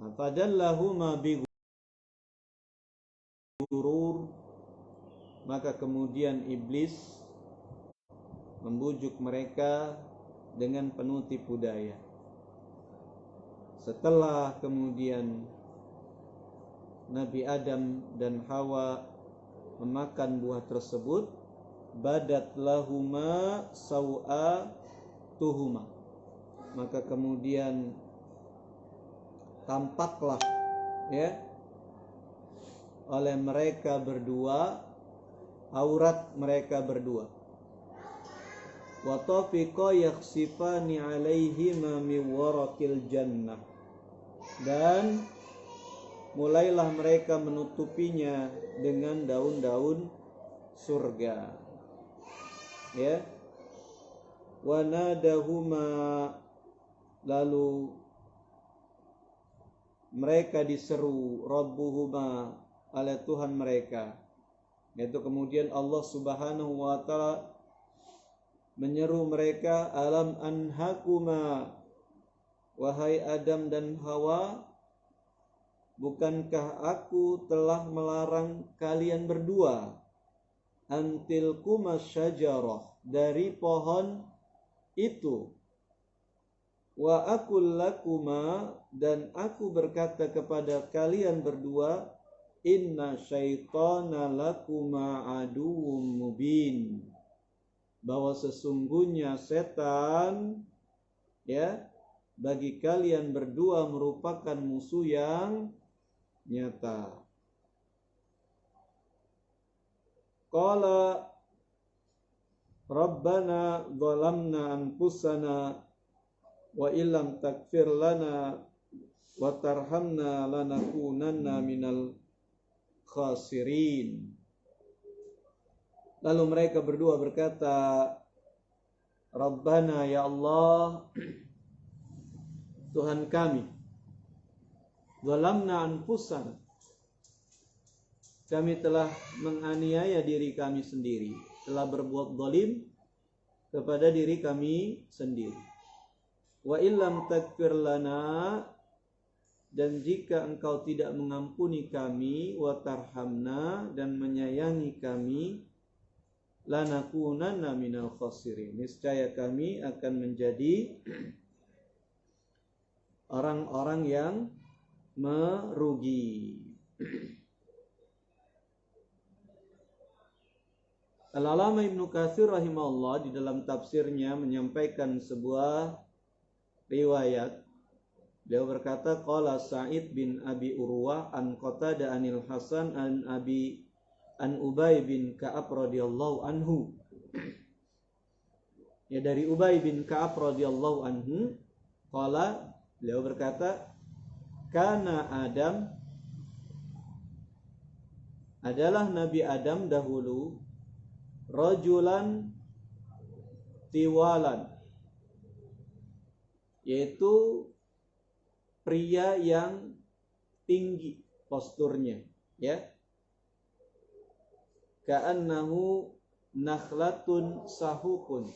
Fadallahuma bighurur, maka kemudian iblis membujuk mereka dengan penuh tipu daya. Setelah kemudian Nabi Adam dan Hawa memakan buah tersebut, badat lahuma sawatuhuma, maka kemudian tampaklah oleh mereka berdua aurat mereka berdua. Wa tafiqa yakhsifani alaihima min waraqil jannah, dan mulailah mereka menutupinya dengan daun-daun surga. Ya. Wa nadahuma, lalu mereka diseru rabbuhuma, oleh Tuhan mereka, yaitu kemudian Allah Subhanahu wa taala menyeru mereka, alam anhakuma, wahai Adam dan Hawa, bukankah aku telah melarang kalian berdua, antilkuma syajarah, dari pohon itu, wa aqul lakuma, dan aku berkata kepada kalian berdua, inna syaitana lakuma aduwwum mubin, bahwa sesungguhnya setan bagi kalian berdua merupakan musuh yang nyata. Qala rabbana zalamna anfusana wa illam takfir lana wa tarhamna lanakunanna minal khasirin. Lalu mereka berdua berkata, Rabbana, ya Allah, Tuhan kami, zalamna anfusana, kami telah menganiaya diri kami sendiri, telah berbuat zalim kepada diri kami sendiri. Wa illam takfir lana, dan jika engkau tidak mengampuni kami, wa tarhamna, dan menyayangi kami, lanakunanna minal khasirin, niscaya kami akan menjadi orang-orang yang merugi. Al-Alama Ibnu Katsir rahimahullah di dalam tafsirnya menyampaikan sebuah riwayat. Beliau berkata, qala Sa'id bin Abi Urwah an Qatadah anil Hasan an Ubay bin Ka'ab radhiyallahu anhu. Ya, dari Ubay bin Ka'ab radhiyallahu anhu, qala, beliau berkata, kana Adam, adalah Nabi Adam dahulu, rajulan tiwalan, yaitu pria yang tinggi posturnya, ya. Ka'annahu nakhlatun sahukun,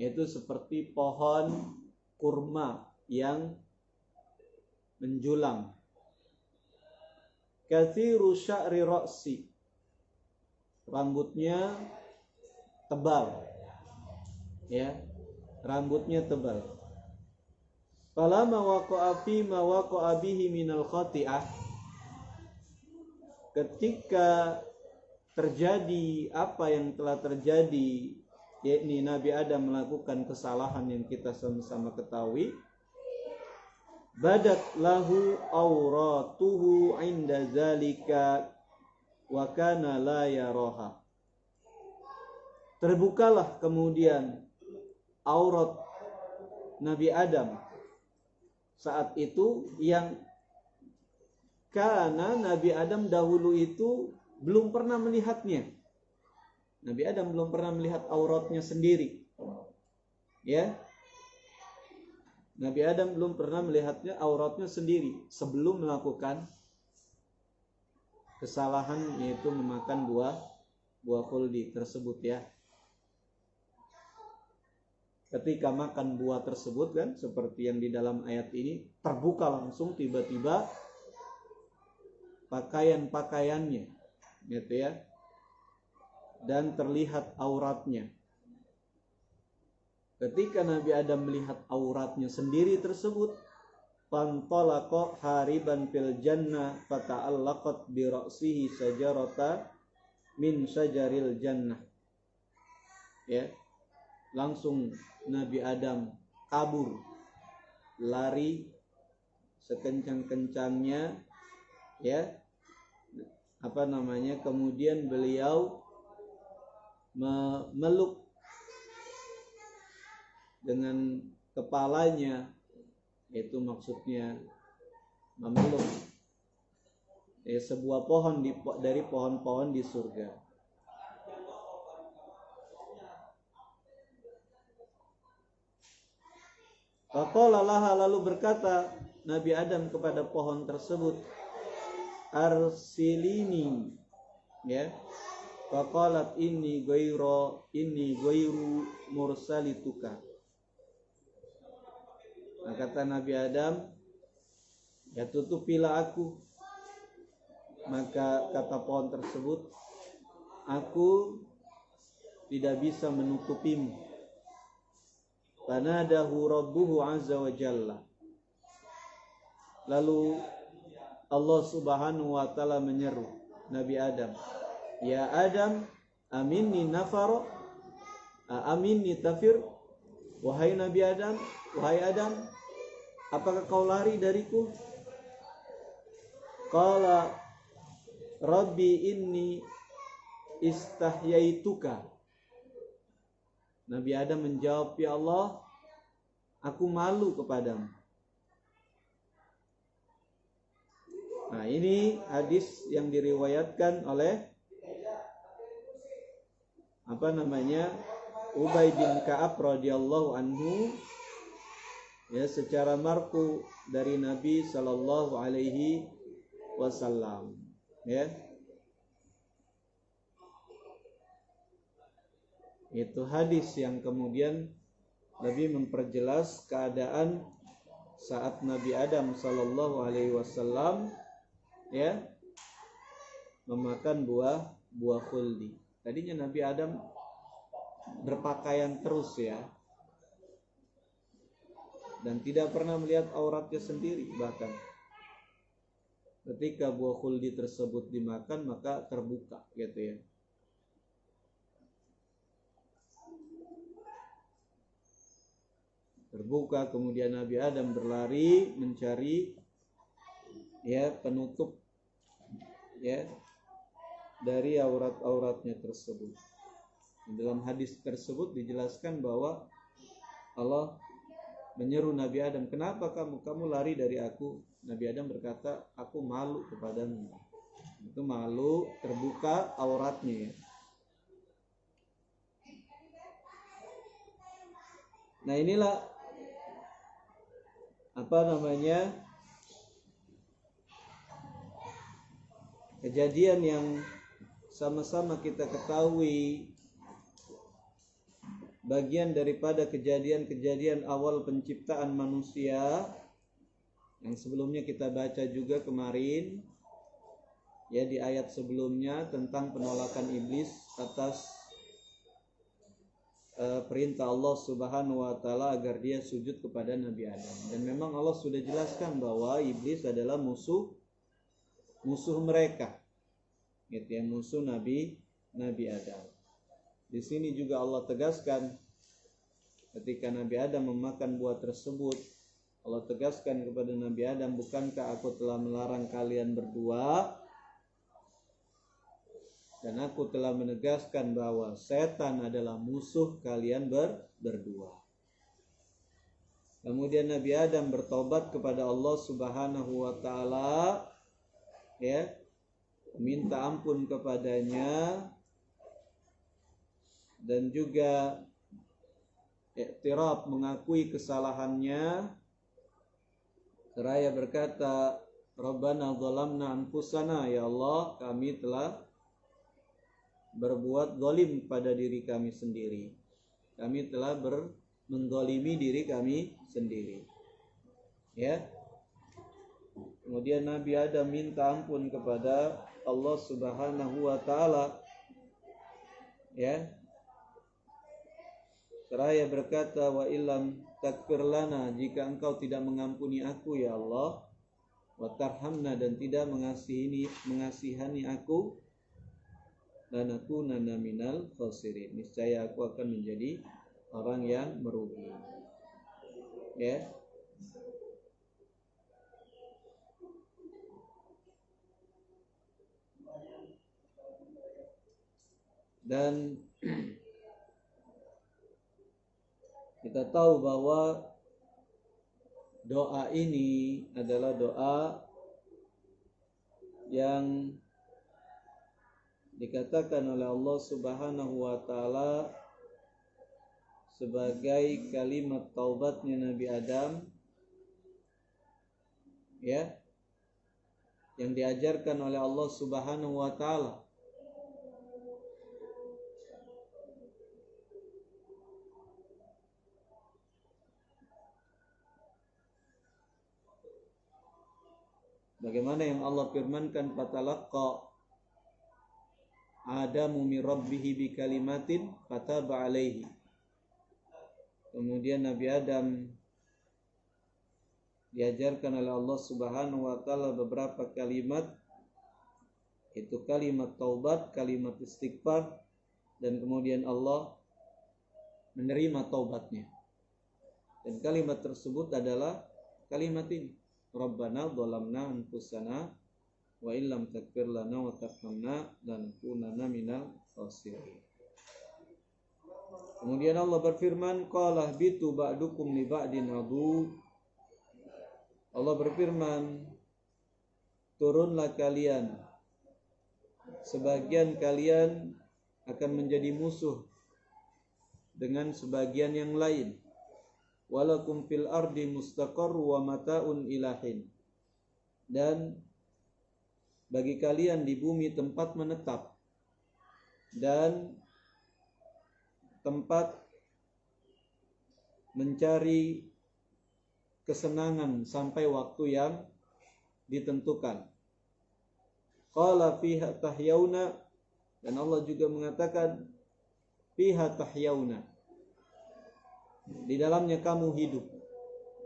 yaitu seperti pohon kurma yang menjulang. Kathiru sya'ri ra'si, rambutnya tebal, ya, rambutnya tebal. Falama waqa'a fi ma waqa'a bihi minal khati'ah, ketika terjadi apa yang telah terjadi, yakni Nabi Adam melakukan kesalahan yang kita sama-sama ketahui, badat lahu auratuhu inda zalika wa kana la yaraha, terbukalah kemudian aurat Nabi Adam saat itu, yang karena Nabi Adam dahulu itu belum pernah melihatnya. Nabi Adam belum pernah melihat auratnya sendiri, ya. Nabi Adam belum pernah melihatnya auratnya sendiri sebelum melakukan kesalahan, yaitu memakan buah khuldi tersebut, ya. ketika makan buah tersebut kan, seperti yang di dalam ayat ini, terbuka langsung tiba-tiba pakaian-pakaiannya, gitu ya, dan terlihat auratnya. Ketika Nabi Adam melihat auratnya sendiri tersebut, fantalaqa hariban fil jannah fata'allaqat bi ra'sihi sajarata min sajaril jannah. Ya, langsung Nabi Adam kabur, lari sekencang-kencangnya, ya, kemudian beliau memeluk dengan kepalanya, itu maksudnya memeluk sebuah pohon dari pohon-pohon di surga. Faqala laha, lalu berkata Nabi Adam kepada pohon tersebut, arsilini, ya. Faqalat inni ghairu mursalituka. Nah, kata Nabi Adam, ya tutupilah aku. Maka kata pohon tersebut, aku tidak bisa menutupimu. Fanadahu rabbuhu azza wa jalla. Lalu Allah subhanahu wa ta'ala menyeru Nabi Adam, ya Adam, aminni nafaro, aminni tafir. Wahai Nabi Adam, wahai Adam, apakah kau lari dariku? Qala Rabbi inni istahyaituka. Nabi Adam menjawab, ya Allah, aku malu kepadamu. Nah, ini hadis yang diriwayatkan oleh Ubay bin Ka'ab radhiyallahu anhu, ya, secara marfu dari Nabi sallallahu alaihi wasallam, ya. Itu hadis yang kemudian lebih memperjelas keadaan saat Nabi Adam sallallahu alaihi wasallam, ya, memakan buah khuldi. Tadinya Nabi Adam berpakaian terus, ya, dan tidak pernah melihat auratnya sendiri. Bahkan ketika buah khuldi tersebut dimakan, maka terbuka, gitu ya. Terbuka, kemudian Nabi Adam berlari mencari, ya, penutup, ya, dari aurat-auratnya tersebut. Dalam hadis tersebut dijelaskan bahwa Allah menyeru Nabi Adam, kenapa kamu lari dari aku? Nabi Adam berkata, aku malu kepadamu. Itu malu terbuka auratnya, ya. Nah, inilah kejadian yang sama-sama kita ketahui, bagian daripada kejadian-kejadian awal penciptaan manusia yang sebelumnya kita baca juga kemarin, ya, di ayat sebelumnya tentang penolakan iblis atas perintah Allah Subhanahu wa taala agar dia sujud kepada Nabi Adam. Dan memang Allah sudah jelaskan bahwa iblis adalah musuh mereka, gitu ya, musuh Nabi Adam. Di sini juga Allah tegaskan ketika Nabi Adam memakan buah tersebut, Allah tegaskan kepada Nabi Adam, bukankah aku telah melarang kalian berdua, dan aku telah menegaskan bahwa setan adalah musuh kalian berdua. Kemudian Nabi Adam bertobat kepada Allah Subhanahu wa taala, ya, minta ampun kepadanya, dan juga iktiraf, mengakui kesalahannya, seraya berkata, Rabbana zalamna anfusana, ya Allah, kami telah berbuat zalim pada diri kami sendiri. Kami telah mendolimi diri kami sendiri. Ya. Kemudian Nabi Adam minta ampun kepada Allah Subhanahu wa taala. Ya. Seraya berkata, wa illam takfir lana, jika engkau tidak mengampuni aku ya Allah, wa tarhamna, dan tidak mengasihani aku, lanakunanna minal khasirin, niscaya aku akan menjadi orang yang merugi. Ya. Dan kita tahu bahwa doa ini adalah doa yang dikatakan oleh Allah Subhanahu wa taala sebagai kalimat taubatnya Nabi Adam, ya, yang diajarkan oleh Allah Subhanahu wa taala. Bagaimana yang Allah firmankan, fatalaqqa Adamu min rabbih bi kalimatin fataba alaihi. Kemudian Nabi Adam diajarkan oleh Allah Subhanahu wa taala beberapa kalimat, itu kalimat taubat, kalimat istighfar, dan kemudian Allah menerima taubatnya. Dan kalimat tersebut adalah kalimat ini, Rabbana dhalamna anfusana wa illam taghfir lana wa tarhamna lanakunanna minal khasirin. Kemudian Allah berfirman, qala bitu ba'dukum li ba'din adu. Allah berfirman, turunlah kalian, sebagian kalian akan menjadi musuh dengan sebagian yang lain. Walakum fil ardi mustaqarru wa mata'un ilahin. Dan bagi kalian di bumi tempat menetap dan tempat mencari kesenangan sampai waktu yang ditentukan. Qala fiha tahyauna, dan Allah juga mengatakan fiha tahyauna, di dalamnya kamu hidup.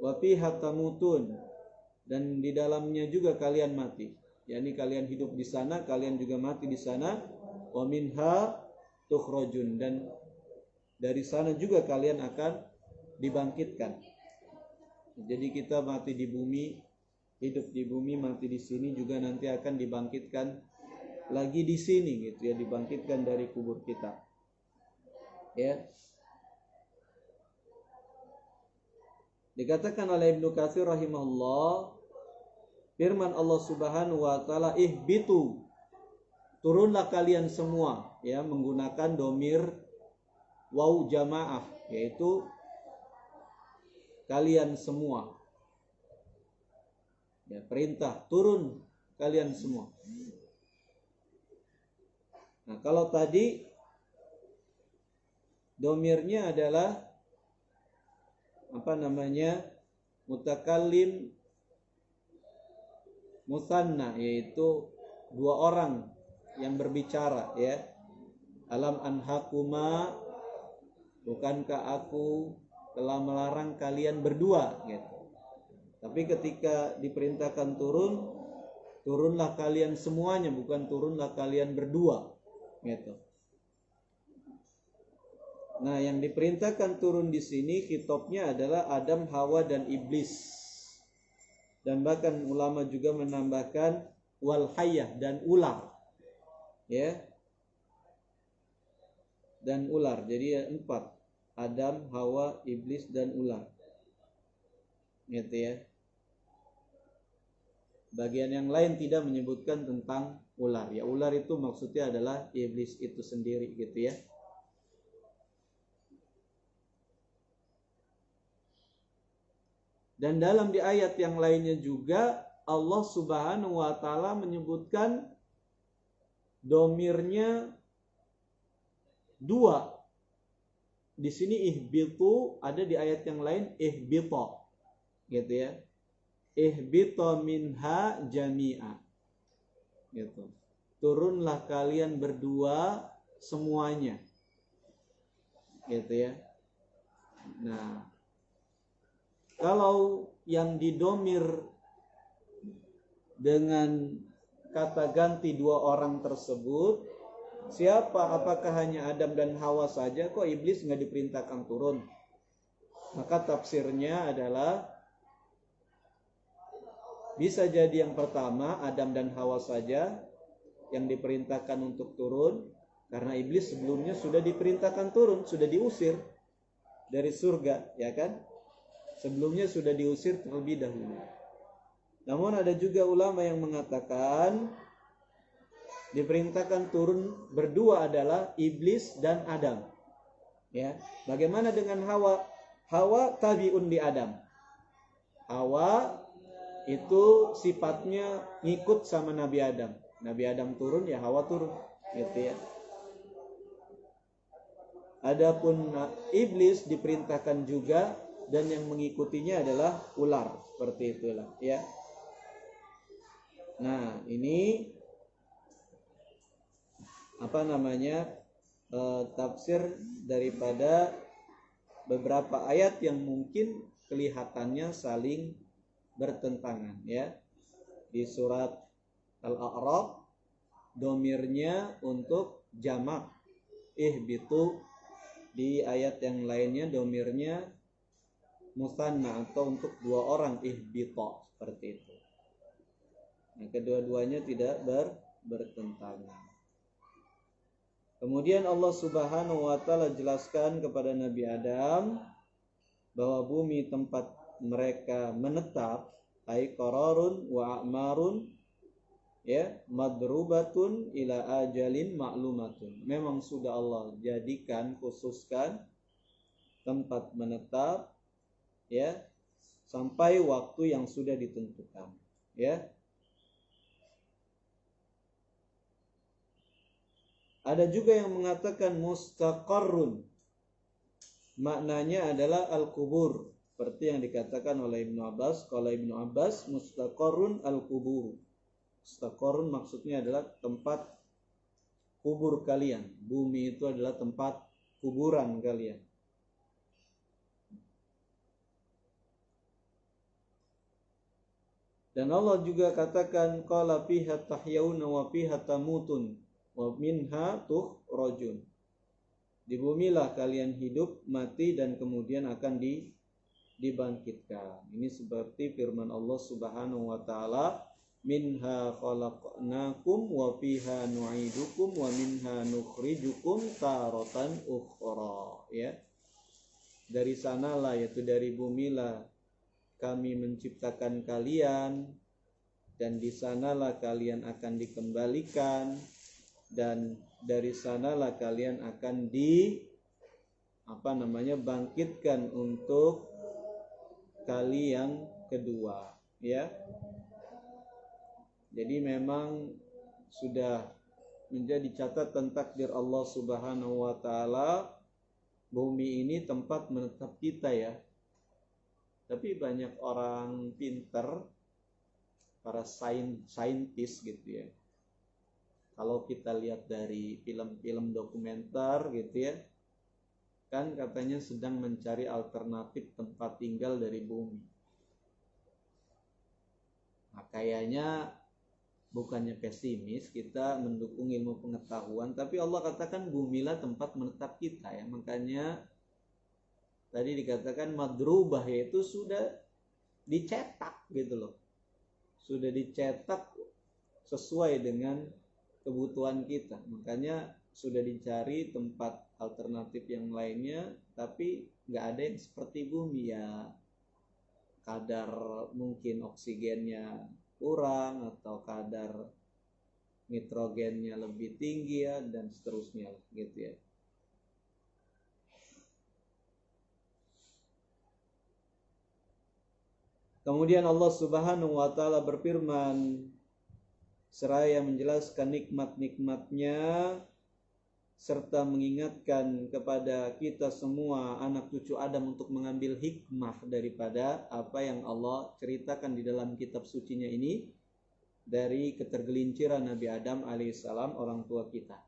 Wa fiha tamutun, dan di dalamnya juga kalian mati. yakni kalian hidup di sana, kalian juga mati di sana. Wa minha tukhrajun, dan dari sana juga kalian akan dibangkitkan. Jadi kita mati di bumi, hidup di bumi, mati di sini, juga nanti akan dibangkitkan lagi di sini gitu ya, dibangkitkan dari kubur kita. Ya. Dikatakan oleh Ibnu Katsir rahimahullah, firman Allah Subhanahu wa taala, ihbitu, turunlah kalian semua, ya, menggunakan domir waw jamaah, yaitu kalian semua. Ya, perintah turun kalian semua. Nah, kalau tadi domirnya adalah mutakallim musanna, yaitu dua orang yang berbicara, ya. Alam anhakuma, bukankah aku telah melarang kalian berdua, gitu. Tapi ketika diperintahkan turun, turunlah kalian semuanya, bukan turunlah kalian berdua, gitu. Nah, yang diperintahkan turun di sini khitabnya adalah Adam, Hawa, dan Iblis. Dan bahkan ulama juga menambahkan wal hayyah, dan ular. Ya. Dan ular. Jadi 4. Adam, Hawa, Iblis, dan ular. Gitu ya. Bagian yang lain tidak menyebutkan tentang ular. Ya, ular itu maksudnya adalah iblis itu sendiri, gitu ya. Dan dalam di ayat yang lainnya juga Allah Subhanahu wa taala menyebutkan domirnya 2. di sini ihbitu, ada di ayat yang lain ihbita, gitu ya. Ihbita minha jami'a, gitu. Turunlah kalian berdua semuanya, gitu ya. Nah, kalau yang didomir dengan kata ganti dua orang tersebut, siapa? Apakah hanya Adam dan Hawa saja? Kok iblis nggak diperintahkan turun? Maka tafsirnya adalah bisa jadi yang pertama Adam dan Hawa saja yang diperintahkan untuk turun, karena iblis sebelumnya sudah diperintahkan turun, sudah diusir dari surga, ya kan? Sebelumnya sudah diusir terlebih dahulu. Namun ada juga ulama yang mengatakan diperintahkan turun berdua adalah iblis dan Adam. Ya, bagaimana dengan Hawa? Hawa tabiun di Adam. Hawa itu sifatnya ngikut sama Nabi Adam. Nabi Adam turun, ya Hawa turun, gitu ya. Adapun iblis diperintahkan juga, dan yang mengikutinya adalah ular, seperti itulah, ya. Nah, ini tafsir daripada beberapa ayat yang mungkin kelihatannya saling bertentangan, ya. Di surat Al-A'raf domirnya untuk jamak ihbitu, di ayat yang lainnya domirnya musanna atau untuk dua orang ihbita, seperti itu. Nah, kedua-duanya tidak bertentangan. Kemudian Allah Subhanahu wa taala jelaskan kepada Nabi Adam bahwa bumi tempat mereka menetap, ai qararun wa a'marun, ya, madrubatun ila ajalin ma'lumatun. Memang sudah Allah jadikan, khususkan tempat menetap, ya, sampai waktu yang sudah ditentukan, ya. Ada juga yang mengatakan mustaqarrun, maknanya adalah al-kubur, seperti yang dikatakan oleh Ibnu Abbas. Kalau Ibnu Abbas, mustaqarrun al-kubur. Mustaqarrun maksudnya adalah tempat kubur kalian. Bumi itu adalah tempat kuburan kalian. Dan Allah juga katakan qala fiha tahyauna wa fiha tamutun wa minha tukhrajun. Di bumilah kalian hidup, mati, dan kemudian akan dibangkitkan. Ini seperti firman Allah Subhanahu wa taala, minha khalaqnakum wa fiha nu'idukum wa minha nukhrijukum taratan ukhra, ya. Dari sanalah, yaitu dari bumilah kami menciptakan kalian, dan di sanalah kalian akan dikembalikan, dan dari sanalah kalian akan bangkitkan untuk kali yang kedua, ya. Jadi memang sudah menjadi catatan takdir Allah Subhanahu wa taala, bumi ini tempat menetap kita, ya. Tapi banyak orang pinter, para saintis gitu, ya. Kalau kita lihat dari film-film dokumenter gitu, ya, kan katanya sedang mencari alternatif tempat tinggal dari bumi. Nah, kayaknya bukannya pesimis, kita mendukung ilmu pengetahuan, tapi Allah katakan bumilah tempat menetap kita, ya. Makanya tadi dikatakan madrubah, yaitu sudah dicetak gitu loh. Sudah dicetak sesuai dengan kebutuhan kita. Makanya sudah dicari tempat alternatif yang lainnya, tapi nggak ada yang seperti bumi, ya. Kadar mungkin oksigennya kurang, atau kadar nitrogennya lebih tinggi, ya, dan seterusnya gitu, ya. Kemudian Allah Subhanahu wa taala berfirman seraya menjelaskan nikmat-nikmatnya serta mengingatkan kepada kita semua anak cucu Adam untuk mengambil hikmah daripada apa yang Allah ceritakan di dalam kitab sucinya ini dari ketergelinciran Nabi Adam alaihissalam, orang tua kita.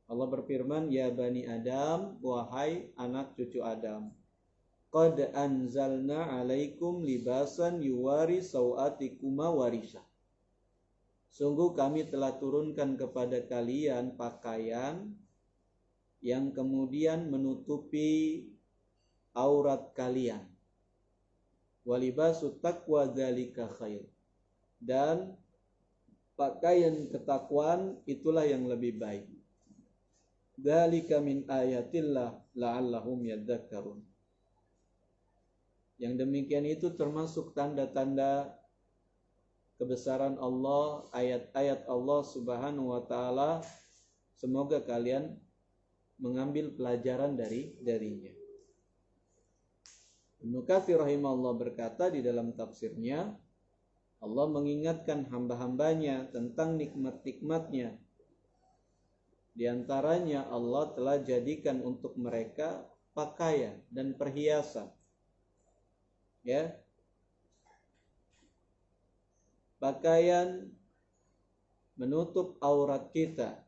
Allah berfirman, ya bani Adam, wahai anak cucu Adam, qad anzalna alaikum libasan yuwari sawatikuma warisha. Sungguh kami telah turunkan kepada kalian pakaian yang kemudian menutupi aurat kalian. Walibasu taqwa dzalika khair. Dan pakaian ketakwaan itulah yang lebih baik. Dzalika min ayatillah la'allahum yadzakkarun. Yang demikian itu termasuk tanda-tanda kebesaran Allah, ayat-ayat Allah Subhanahu wa taala. Semoga kalian mengambil pelajaran darinya. Ibnu Katsir rahimahullah berkata di dalam tafsirnya, Allah mengingatkan hamba-hambanya tentang nikmat-nikmatnya. Di antaranya Allah telah jadikan untuk mereka pakaian dan perhiasan. Ya. Pakaian menutup aurat kita,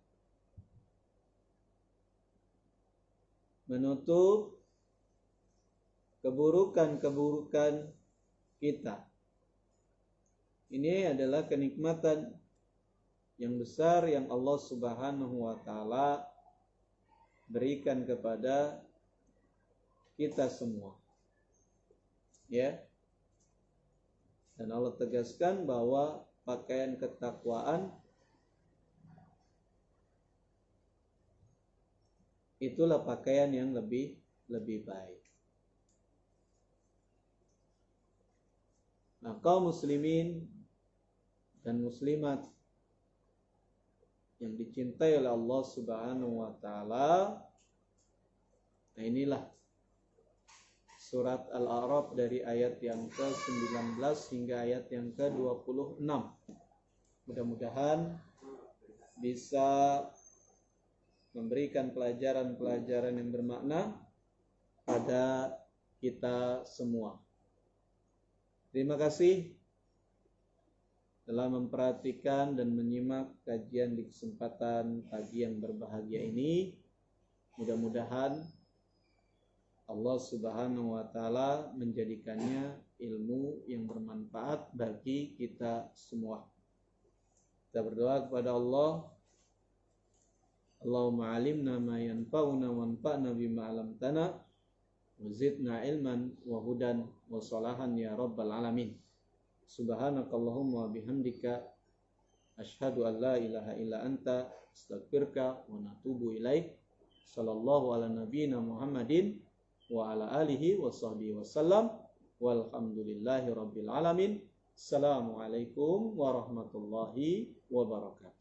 menutup keburukan-keburukan kita. Ini adalah kenikmatan yang besar yang Allah Subhanahu wa taala berikan kepada kita semua. Ya. Dan Allah tegaskan bahwa pakaian ketakwaan itulah pakaian yang lebih baik. Nah, kaum muslimin dan muslimat yang dicintai oleh Allah Subhanahu wa taala, nah inilah surat Al-A'raf dari ayat yang ke-19 hingga ayat yang ke-26. Mudah-mudahan bisa memberikan pelajaran-pelajaran yang bermakna pada kita semua. Terima kasih telah memperhatikan dan menyimak kajian di kesempatan pagi yang berbahagia ini. Mudah-mudahan Allah Subhanahu wa taala menjadikannya ilmu yang bermanfaat bagi kita semua. Kita berdoa kepada Allah, Allahumma alimna ma yanfa'una wanfa'na bima 'allamtana wa zidna ilman wa hudan wa salahan ya rabbal alamin. Subhanakallahumma wa bihamdika asyhadu an la ilaha illa anta astaghfiruka wa natubu ilaik. Sallallahu ala nabiyyina Muhammadin wa ala alihi wa sahbihi wasallam walhamdulillahi rabbil alamin. Assalamualaikum warahmatullahi wabarakatuh.